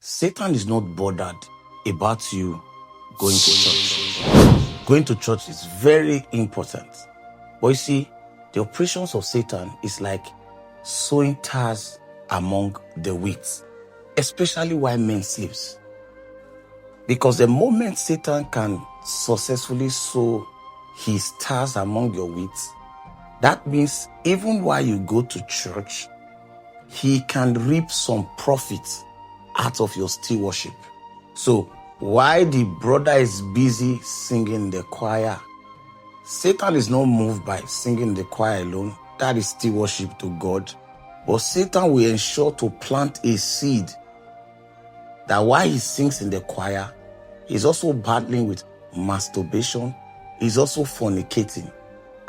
Satan is not bothered about you going to church. Going to church is very important. But you see, the operations of Satan is like sowing tares among the wheat, especially while men sleeps. Because the moment Satan can successfully sow his tares among your wheat, that means even while you go to church, he can reap some profit out of your still worship. So while the brother is busy singing in the choir, Satan is not moved by singing in the choir alone. That is still worship to God. But Satan will ensure to plant a seed that while he sings in the choir, he's also battling with masturbation. He's also fornicating.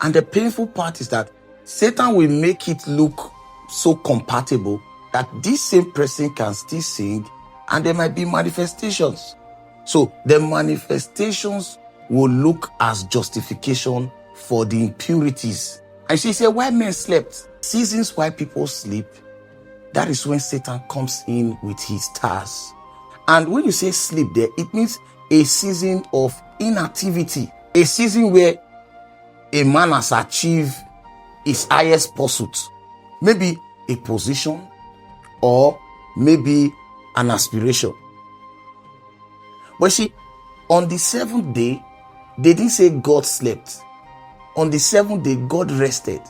And the painful part is that Satan will make it look so compatible that this same person can still sing and there might be manifestations. So the manifestations will look as justification for the impurities. And she said, why men slept? Seasons why people sleep, that is when Satan comes in with his tares. And when you say sleep there, it means a season of inactivity, a season where a man has achieved his highest pursuit, maybe a position or maybe an aspiration. But see, on the seventh day, they didn't say God slept. On the seventh day, God rested.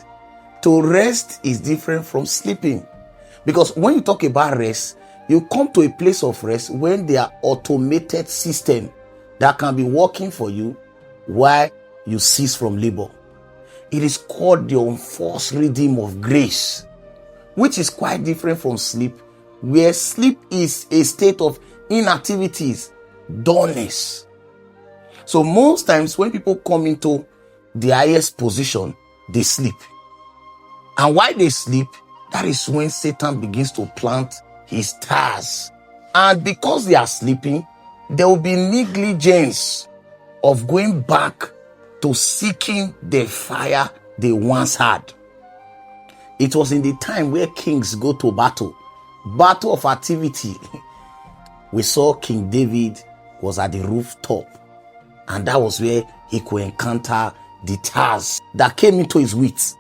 To rest is different from sleeping. Because when you talk about rest, you come to a place of rest when there are automated systems that can be working for you while you cease from labor. It is called the unforced rhythm of grace, which is quite different from sleep, where sleep is a state of inactivities, dullness. So most times when people come into the highest position, they sleep. And while they sleep, that is when Satan begins to plant his tares. And because they are sleeping, there will be negligence of going back to seeking the fire they once had. It was in the time where kings go to battle of activity. We saw King David was at the rooftop, and that was where he could encounter the tares that came into his wheat.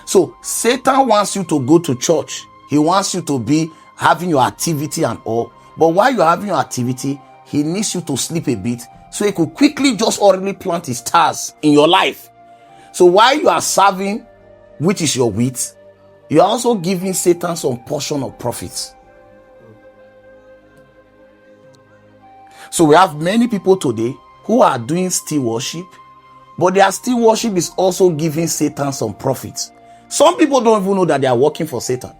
So Satan wants you to go to church. He wants you to be having your activity and all. But while you're having your activity, he needs you to sleep a bit so he could quickly just already plant his tares in your life. So while you are serving, which is your wheat, you are also giving Satan some portion of profits. So we have many people today who are doing still worship, but their still worship is also giving Satan some profits. Some people don't even know that they are working for Satan.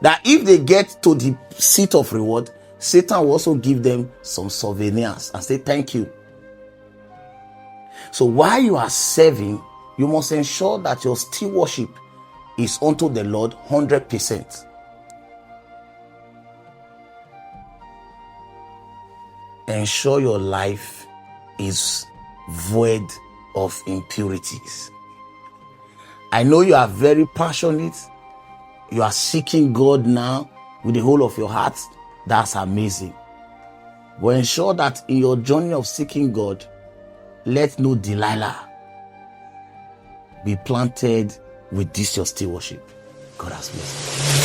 That if they get to the seat of reward, Satan will also give them some souvenirs and say thank you. So while you are serving, you must ensure that your still worship is unto the Lord 100%. Ensure your life is void of impurities. I know you are very passionate. You are seeking God now with the whole of your heart. That's amazing. But ensure that in your journey of seeking God, let no Delilah be planted with this your still worship. God has blessed you.